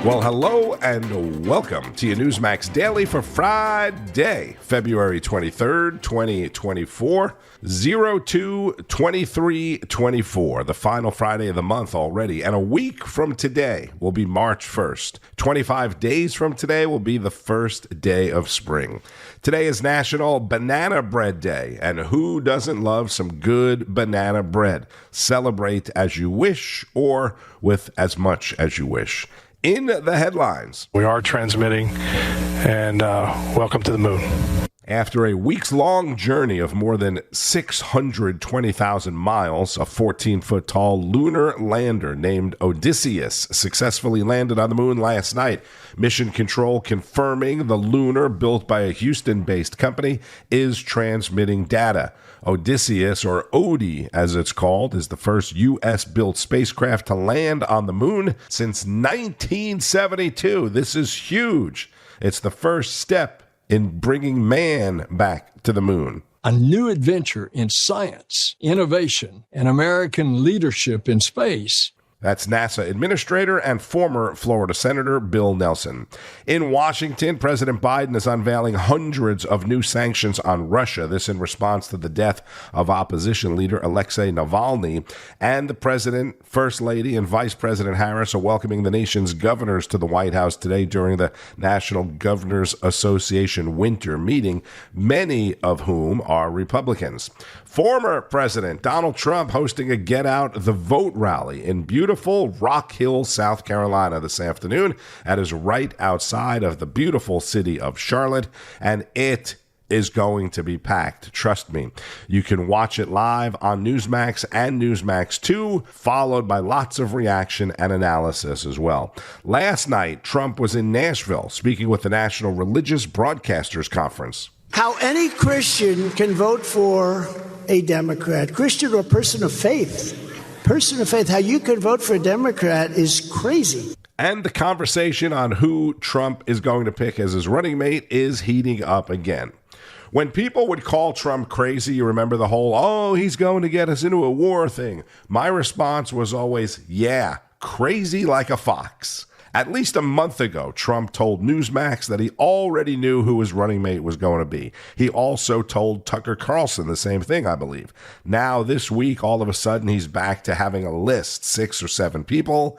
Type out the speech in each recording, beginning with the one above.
Well, hello and welcome to your NEWSMAX Daily for Friday, February 23rd, 2024, 02/23/24, the final Friday of the month already. And a week from today will be March 1st. 25 days from today will be the first day of spring. Today is National Banana Bread Day, and who doesn't love some good banana bread? Celebrate as you wish or with as much as you wish. In the headlines, we are transmitting, and welcome to the moon. After a weeks-long journey of more than 620,000 miles, a 14-foot-tall lunar lander named Odysseus successfully landed on the moon last night. Mission Control confirming the lunar, built by a Houston-based company, is transmitting data. Odysseus, or Odie as it's called, is the first U.S.-built spacecraft to land on the moon since 1972. This is huge. It's the first step in bringing man back to the moon. A new adventure in science, innovation, and American leadership in space. That's NASA Administrator and former Florida Senator Bill Nelson. In Washington, President Biden is unveiling hundreds of new sanctions on Russia. This in response to the death of opposition leader Alexei Navalny. And the President, First Lady, and Vice President Harris are welcoming the nation's governors to the White House today during the National Governors Association winter meeting, many of whom are Republicans. Former President Donald Trump hosting a Get Out the Vote rally in beautiful Rock Hill, South Carolina this afternoon. That is right outside of the beautiful city of Charlotte, and it is going to be packed. Trust me. You can watch it live on NEWSMAX and NEWSMAX 2, followed by lots of reaction and analysis as well. Last night, Trump was in Nashville speaking with the National Religious Broadcasters Conference. How any Christian can vote for a Democrat, Christian or person of faith, how you can vote for a Democrat is crazy. And the conversation on who Trump is going to pick as his running mate is heating up again. When people would call Trump crazy, you remember the whole, oh, he's going to get us into a war thing. My response was always, yeah, crazy like a fox. At least a month ago, Trump told NEWSMAX that he already knew who his running mate was going to be. He also told Tucker Carlson the same thing, I believe. Now, this week, all of a sudden, he's back to having a list, 6 or 7 people.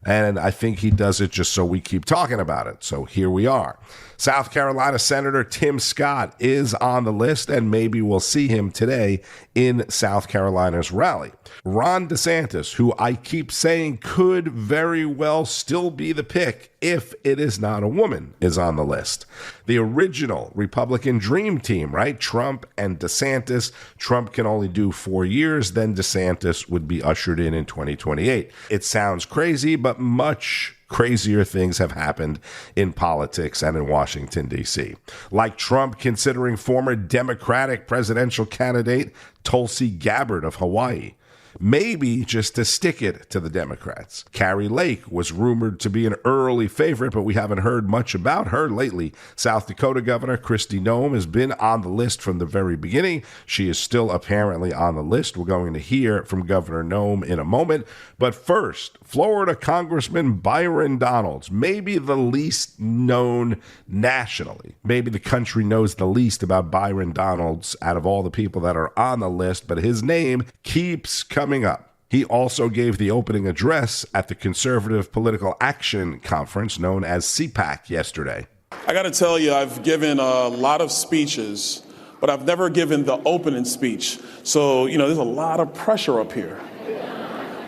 And I think he does it just so we keep talking about it. So here we are. South Carolina Senator Tim Scott is on the list, and maybe we'll see him today in South Carolina's rally. Ron DeSantis, who I keep saying could very well still be the pick if it is not a woman, is on the list. The original Republican dream team, right? Trump and DeSantis. Trump can only do 4 years, then DeSantis would be ushered in 2028. It sounds crazy, but much crazier things have happened in politics and in Washington, D.C. Like Trump considering former Democratic presidential candidate Tulsi Gabbard of Hawaii. Maybe just to stick it to the Democrats. Carrie Lake was rumored to be an early favorite, but we haven't heard much about her lately. South Dakota Governor Kristi Noem has been on the list from the very beginning. She is still apparently on the list. We're going to hear from Governor Noem in a moment. But first, Florida Congressman Byron Donalds, maybe the least known nationally. Maybe the country knows the least about Byron Donalds out of all the people that are on the list, but his name keeps coming up. He also gave the opening address at the Conservative Political Action Conference known as CPAC yesterday. I got to tell you, I've given a lot of speeches, but I've never given the opening speech. So, there's a lot of pressure up here.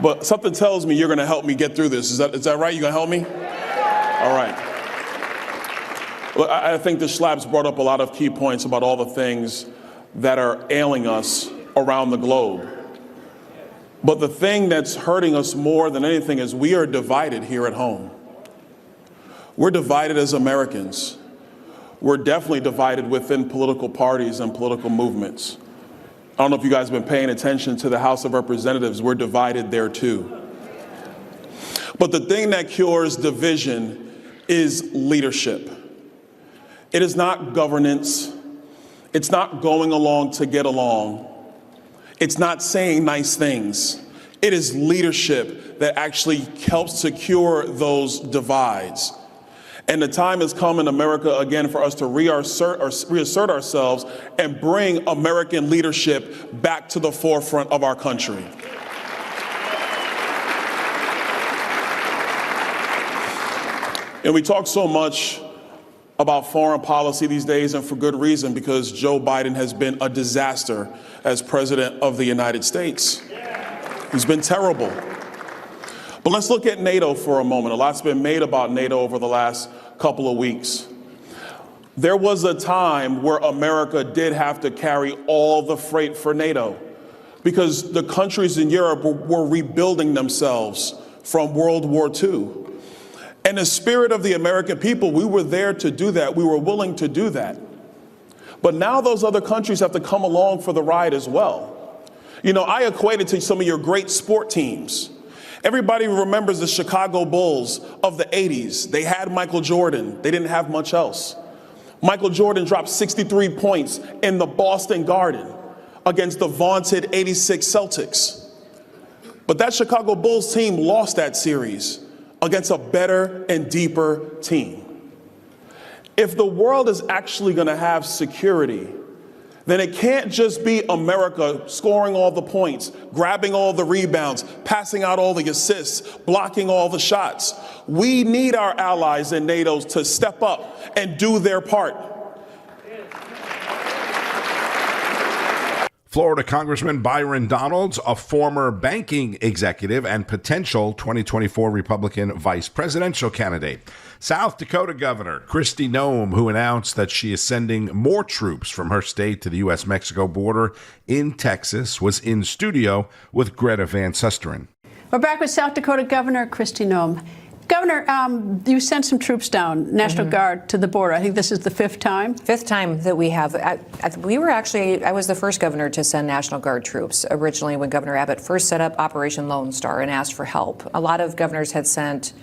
But something tells me you're going to help me get through this. Is that right? You're going to help me? All right. Well, I think the Schlapp's brought up a lot of key points about all the things that are ailing us around the globe. But the thing that's hurting us more than anything is we are divided here at home. We're divided as Americans. We're definitely divided within political parties and political movements. I don't know if you guys have been paying attention to the House of Representatives. We're divided there too. But the thing that cures division is leadership. It is not governance. It's not going along to get along. It's not saying nice things. It is leadership that actually helps secure those divides. And the time has come in America again for us to reassert ourselves and bring American leadership back to the forefront of our country. And we talk so much about foreign policy these days, and for good reason, because Joe Biden has been a disaster as president of the United States. He's been terrible. But let's look at NATO for a moment. A lot's been made about NATO over the last couple of weeks. There was a time where America did have to carry all the freight for NATO because the countries in Europe were rebuilding themselves from World War II. And the spirit of the American people, we were there to do that. We were willing to do that. But now those other countries have to come along for the ride as well. You know, I equate it to some of your great sport teams. Everybody remembers the Chicago Bulls of the 80s. They had Michael Jordan. They didn't have much else. Michael Jordan dropped 63 points in the Boston Garden against the vaunted 86 Celtics. But that Chicago Bulls team lost that series against a better and deeper team. If the world is actually going to have security, then it can't just be America scoring all the points, grabbing all the rebounds, passing out all the assists, blocking all the shots. We need our allies in NATO to step up and do their part. Florida Congressman Byron Donalds, a former banking executive and potential 2024 Republican vice presidential candidate. South Dakota Governor Kristi Noem, who announced that she is sending more troops from her state to the U.S.-Mexico border in Texas, was in studio with Greta Van Susteren. We're back with South Dakota Governor Kristi Noem. Governor, you sent some troops down, National Guard, to the border. I think this is the fifth time? Fifth time that we have. I was the first governor to send National Guard troops originally when Governor Abbott first set up Operation Lone Star and asked for help. A lot of governors had sent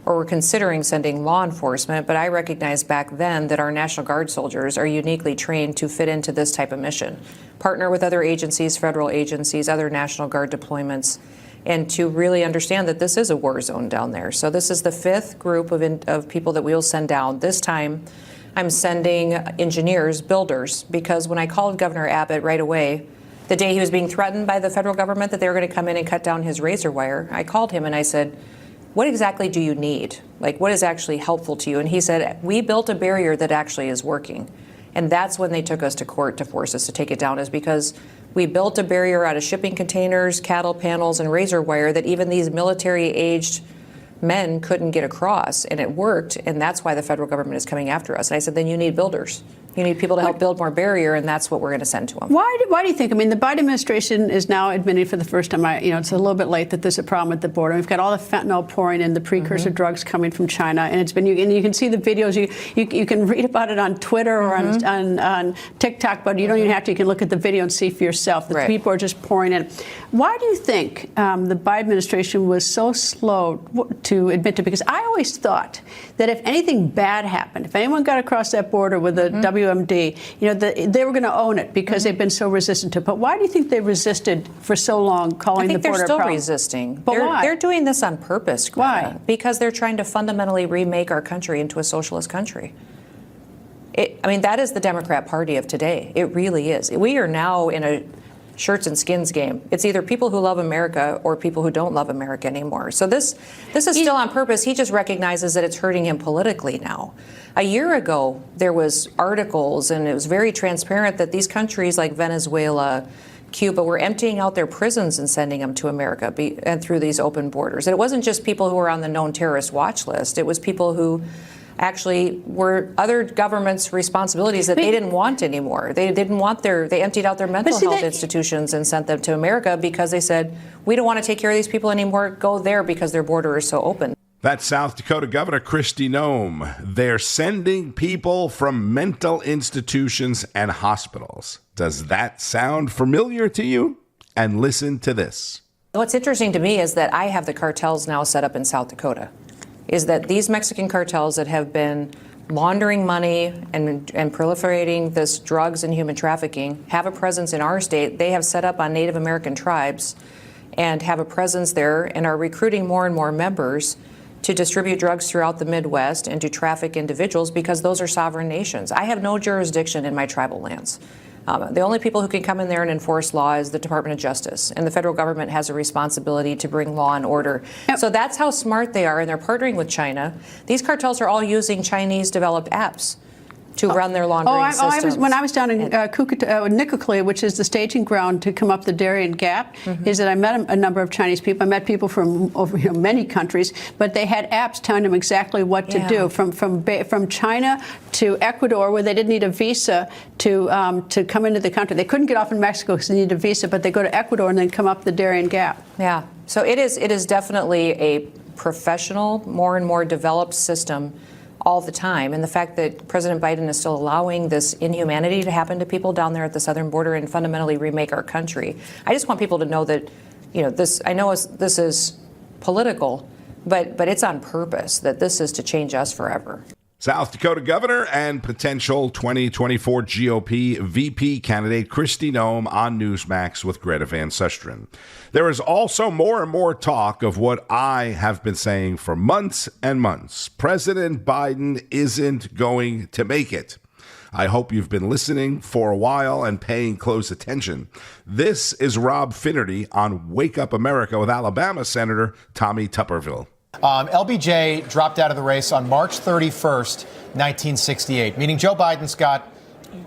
or were considering sending law enforcement, but I recognized back then that our National Guard soldiers are uniquely trained to fit into this type of mission, partner with other agencies, federal agencies, other National Guard deployments, and to really understand that this is a war zone down there. So this is the fifth group of people that we will send down. This time, I'm sending engineers, builders, because when I called Governor Abbott right away, the day he was being threatened by the federal government that they were going to come in and cut down his razor wire, I called him and I said, what exactly do you need? Like, what is actually helpful to you? And he said, we built a barrier that actually is working. And that's when they took us to court to force us to take it down, is because we built a barrier out of shipping containers, cattle panels, and razor wire that even these military-aged men couldn't get across, and it worked, and that's why the federal government is coming after us. And I said, then you need builders. You need people to help build more barrier, and that's what we're going to send to them. Why do you think? I mean, the Biden administration is now admitting for the first time, it's a little bit late, that there's a problem at the border. We've got all the fentanyl pouring in, the precursor drugs coming from China, and you can see the videos. You can read about it on Twitter or on TikTok, but you don't even have to. You can look at the video and see for yourself that people are just pouring in. Why do you think the Biden administration was so slow to admit to? Because I always thought that if anything bad happened, if anyone got across that border with a WMD, they were going to own it because they've been so resistant to it. But why do you think they resisted for so long, calling the border a problem? I think they're still resisting. But why? They're doing this on purpose, Greta. Why? Because they're trying to fundamentally remake our country into a socialist country. That is the Democrat Party of today. It really is. We are now in a shirts and skins game. It's either people who love America or people who don't love America anymore. So this is still on purpose. He just recognizes that it's hurting him politically now. A year ago, there was articles, and it was very transparent that these countries like Venezuela, Cuba, were emptying out their prisons and sending them to America and through these open borders. And it wasn't just people who were on the known terrorist watch list. It was people who actually were other governments' responsibilities that they didn't want anymore. They emptied out their mental health institutions and sent them to America because they said, we don't want to take care of these people anymore. Go there because their border is so open. That's South Dakota Governor Kristi Noem. They're sending people from mental institutions and hospitals. Does that sound familiar to you? And listen to this. What's interesting to me is that I have the cartels now set up in South Dakota. Is that these Mexican cartels that have been laundering money and proliferating this drugs and human trafficking have a presence in our state. They have set up on Native American tribes and have a presence there and are recruiting more and more members to distribute drugs throughout the Midwest and to traffic individuals because those are sovereign nations. I have no jurisdiction in my tribal lands. The only people who can come in there and enforce law is the Department of Justice, and the federal government has a responsibility to bring law and order. Yep. So that's how smart they are, and they're partnering with China. These cartels are all using Chinese-developed apps to run their laundering systems. When I was down in Nicoclea, which is the staging ground to come up the Darien Gap, is that I met a number of Chinese people. I met people from many countries, but they had apps telling them exactly what to do, from China to Ecuador, where they didn't need a visa to come into the country. They couldn't get off in Mexico because they needed a visa, but they go to Ecuador and then come up the Darien Gap. Yeah, so it is definitely a professional, more and more developed system all the time. And the fact that President Biden is still allowing this inhumanity to happen to people down there at the southern border and fundamentally remake our country. I just want people to know that, this is political, but it's on purpose, that this is to change us forever. South Dakota Governor and potential 2024 GOP VP candidate Kristi Noem on Newsmax with Greta Van Susteren. There is also more and more talk of what I have been saying for months and months. President Biden isn't going to make it. I hope you've been listening for a while and paying close attention. This is Rob Finnerty on Wake Up America with Alabama Senator Tommy Tuberville. LBJ dropped out of the race on March 31st, 1968, meaning Joe Biden's got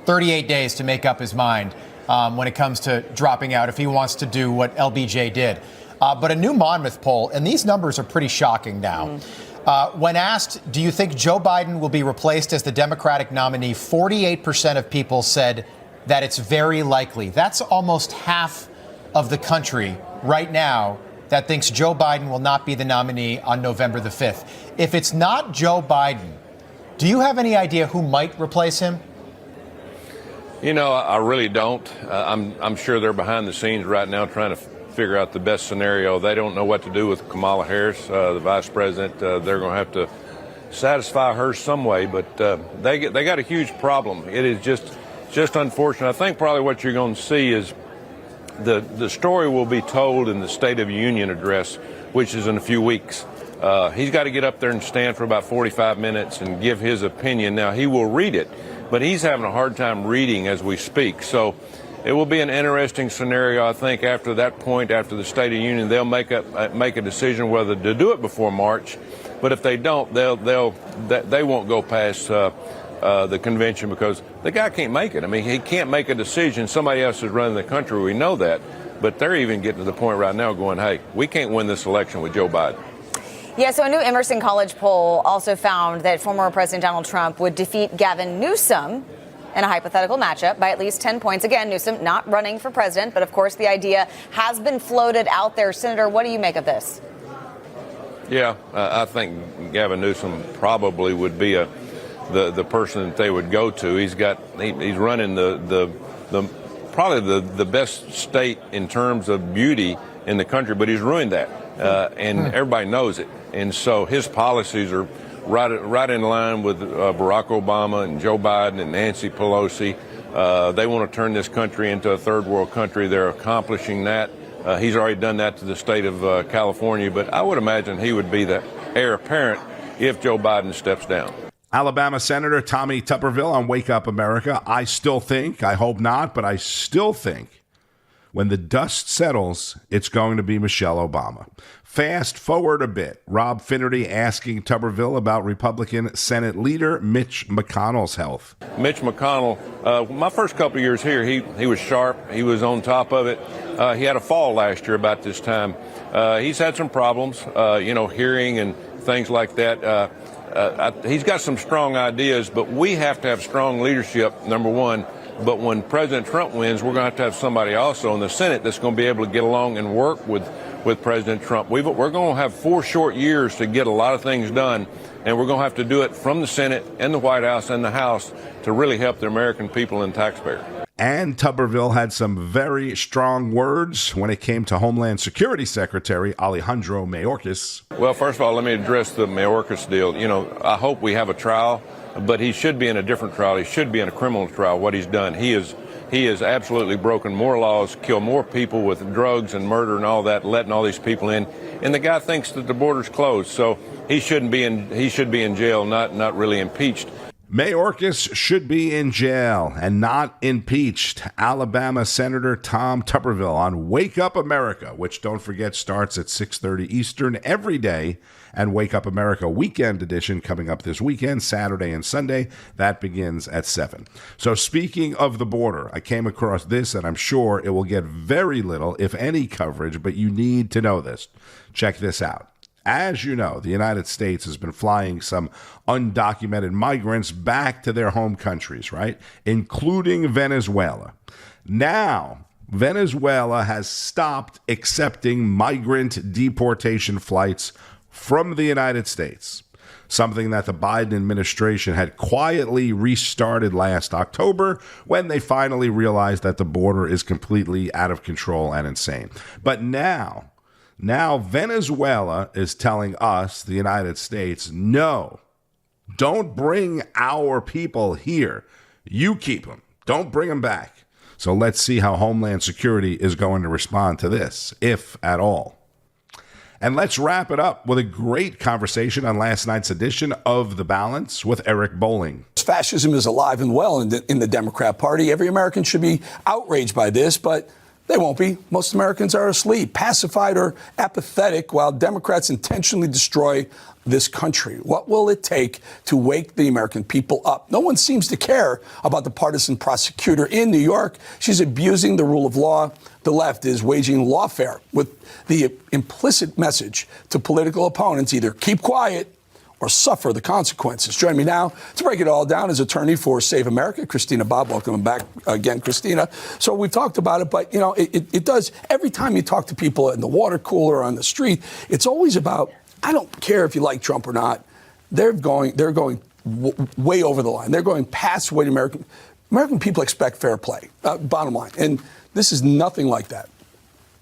38 days to make up his mind when it comes to dropping out if he wants to do what LBJ did. But a new Monmouth poll, and these numbers are pretty shocking now. When asked, do you think Joe Biden will be replaced as the Democratic nominee, 48% of people said that it's very likely. That's almost half of the country right now that thinks Joe Biden will not be the nominee on November the 5th. If it's not Joe Biden, do you have any idea who might replace him? I really don't. I'm sure they're behind the scenes right now trying to figure out the best scenario. They don't know what to do with Kamala Harris, the vice president. They're going to have to satisfy her some way, but they got a huge problem. It is just unfortunate. I think probably what you're going to see is the story will be told in the State of the Union address, which is in a few weeks. He's got to get up there and stand for about 45 minutes and give his opinion. Now, he will read it, but he's having a hard time reading as we speak. So it will be an interesting scenario, I think, after that point, after the State of the Union. They'll make a decision whether to do it before March. But if they don't, they won't go past the convention because the guy can't make it. I mean, he can't make a decision. Somebody else is running the country. We know that. But they're even getting to the point right now going, hey, we can't win this election with Joe Biden. Yeah, so a new Emerson College poll also found that former President Donald Trump would defeat Gavin Newsom in a hypothetical matchup by at least 10 points. Again, Newsom not running for president, but of course the idea has been floated out there. Senator, what do you make of this? Yeah, I think Gavin Newsom probably would be the person that they would go to. He's running probably the best state in terms of beauty in the country, but he's ruined that, and everybody knows it. And so his policies are right in line with Barack Obama and Joe Biden and Nancy Pelosi. They want to turn this country into a third world country. They're accomplishing that. He's already done that to the state of California, but I would imagine he would be the heir apparent if Joe Biden steps down. Alabama Senator Tommy Tuberville on Wake Up America. I still think, I hope not, but I still think when the dust settles, it's going to be Michelle Obama. Fast forward a bit. Rob Finnerty asking Tuberville about Republican Senate leader Mitch McConnell's health. Mitch McConnell, my first couple of years here, he was sharp. He was on top of it. He had a fall last year about this time. He's had some problems, hearing and things like that. He's got some strong ideas, but we have to have strong leadership, number one. But when President Trump wins, we're going to have somebody also in the Senate that's going to be able to get along and work with President Trump. We're going to have 4 short years to get a lot of things done, and we're going to have to do it from the Senate and the White House and the House to really help the American people and taxpayers. And Tuberville had some very strong words when it came to Homeland Security Secretary Alejandro Mayorkas. Well, first of all, let me address the Mayorkas deal. I hope we have a trial, but he should be in a different trial. He should be in a criminal trial, what he's done. He he has absolutely broken more laws, killed more people with drugs and murder and all that, letting all these people in. And the guy thinks that the border's closed, so he should be in jail, not really impeached. Mayorkas should be in jail and not impeached. Alabama Senator Tom Tuberville on Wake Up America, which, don't forget, starts at 6:30 Eastern every day. And Wake Up America Weekend Edition coming up this weekend, Saturday and Sunday. That begins at 7. So speaking of the border, I came across this, and I'm sure it will get very little, if any, coverage, but you need to know this. Check this out. As you know, the United States has been flying some undocumented migrants back to their home countries, right? Including Venezuela. Now, Venezuela has stopped accepting migrant deportation flights from the United States, something that the Biden administration had quietly restarted last October when they finally realized that the border is completely out of control and insane. But now Venezuela is telling us, the United States, no, don't bring our people here. You keep them. Don't bring them back. So let's see how Homeland Security is going to respond to this, if at all. And let's wrap it up with a great conversation on last night's edition of The Balance with Eric Bolling. Fascism is alive and well in the Democrat Party. Every American should be outraged by this, but they won't be. Most Americans are asleep, pacified, or apathetic while Democrats intentionally destroy this country. What will it take to wake the American people up? No one seems to care about the partisan prosecutor in New York. She's abusing the rule of law. The left is waging lawfare with the implicit message to political opponents: either keep quiet or suffer the consequences. Join me now to break it all down is attorney for Save America, Christina Bobb. Welcome back again, Christina. So we've talked about it, but it does. Every time you talk to people in the water cooler or on the street, it's always about, I don't care if you like Trump or not. They're going way over the line. They're going past what American people expect. Fair play, bottom line. And this is nothing like that.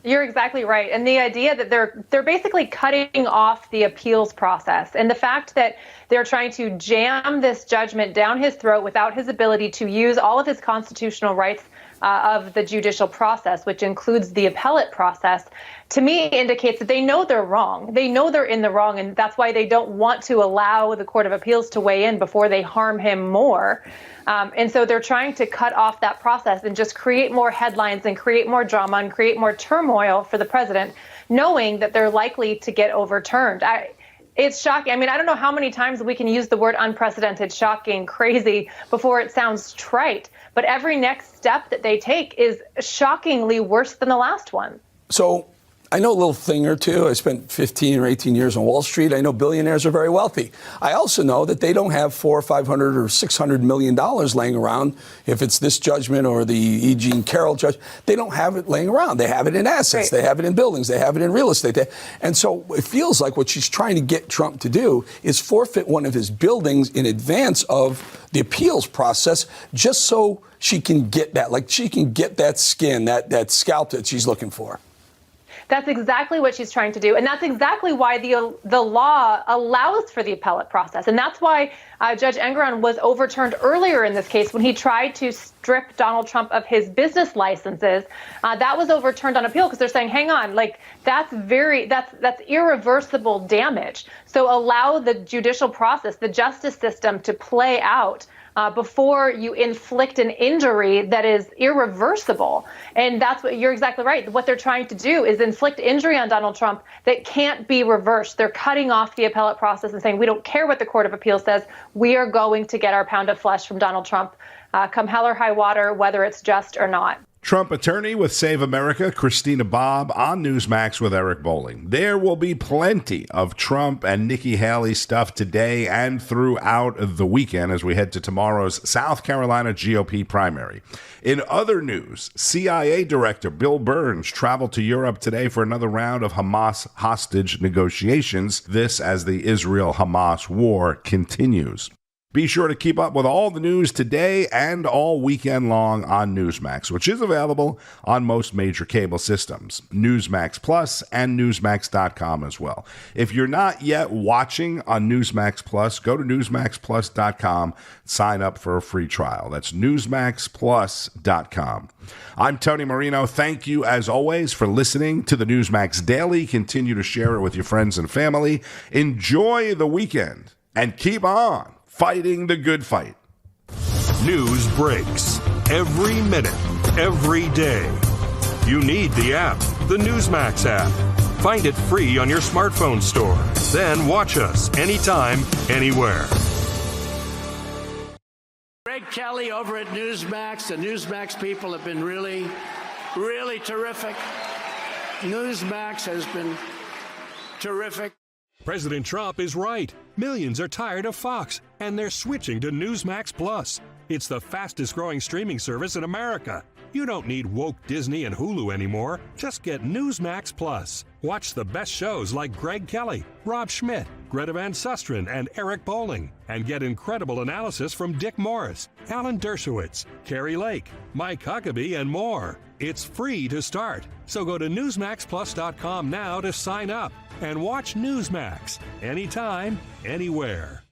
You're exactly right. And the idea that they're basically cutting off the appeals process, and the fact that they're trying to jam this judgment down his throat without his ability to use all of his constitutional rights of the judicial process, which includes the appellate process, to me indicates that they know they're wrong. They know they're in the wrong, and that's why they don't want to allow the Court of Appeals to weigh in before they harm him more. And so they're trying to cut off that process and just create more headlines and create more drama and create more turmoil for the president, knowing that they're likely to get overturned. It's shocking. I mean, I don't know how many times we can use the word unprecedented, shocking, crazy before it sounds trite. But every next step that they take is shockingly worse than the last one. So I know a little thing or two. I spent 15 or 18 years on Wall Street. I know billionaires are very wealthy. I also know that they don't have $400 or $500 or $600 million laying around. If it's this judgment or the E. Jean Carroll judgment, they don't have it laying around. They have it in assets. Right. They have it in buildings. They have it in real estate. And so it feels like what she's trying to get Trump to do is forfeit one of his buildings in advance of the appeals process, just so she can get that, like she can get that skin, that scalp that she's looking for. That's exactly what she's trying to do. And that's exactly why the law allows for the appellate process. And that's why Judge Engoron was overturned earlier in this case when he tried to strip Donald Trump of his business licenses. That was overturned on appeal because they're saying, hang on, like that's irreversible damage. So allow the judicial process, the justice system to play out before you inflict an injury that is irreversible. And that's what you're exactly right. What they're trying to do is inflict injury on Donald Trump that can't be reversed. They're cutting off the appellate process and saying, we don't care what the Court of Appeals says. We are going to get our pound of flesh from Donald Trump, come hell or high water, whether it's just or not. Trump attorney with Save America, Christina Bobb, on Newsmax with Eric Bolling. There will be plenty of Trump and Nikki Haley stuff today and throughout the weekend as we head to tomorrow's South Carolina GOP primary. In other news, CIA Director Bill Burns traveled to Europe today for another round of Hamas hostage negotiations. This as the Israel-Hamas war continues. Be sure to keep up with all the news today and all weekend long on Newsmax, which is available on most major cable systems, Newsmax Plus and Newsmax.com as well. If you're not yet watching on Newsmax Plus, go to NewsmaxPlus.com, sign up for a free trial. That's NewsmaxPlus.com. I'm Tony Marino. Thank you, as always, for listening to the NEWSMAX Daily. Continue to share it with your friends and family. Enjoy the weekend and keep on fighting the good fight. News breaks every minute, every day. You need the app, the NEWSMAX app. Find it free on your smartphone store. Then watch us anytime, anywhere. Greg Kelly over at NEWSMAX. The NEWSMAX people have been really, really terrific. NEWSMAX has been terrific. President Trump is right. Millions are tired of Fox, and they're switching to NEWSMAX Plus. It's the fastest growing streaming service in America. You don't need woke Disney and Hulu anymore. Just get NEWSMAX Plus. Watch the best shows like Greg Kelly, Rob Schmidt, Greta Van Susteren, and Eric Bolling. And get incredible analysis from Dick Morris, Alan Dershowitz, Carrie Lake, Mike Huckabee, and more. It's free to start. So go to NewsMaxPlus.com now to sign up and watch NEWSMAX anytime, anywhere.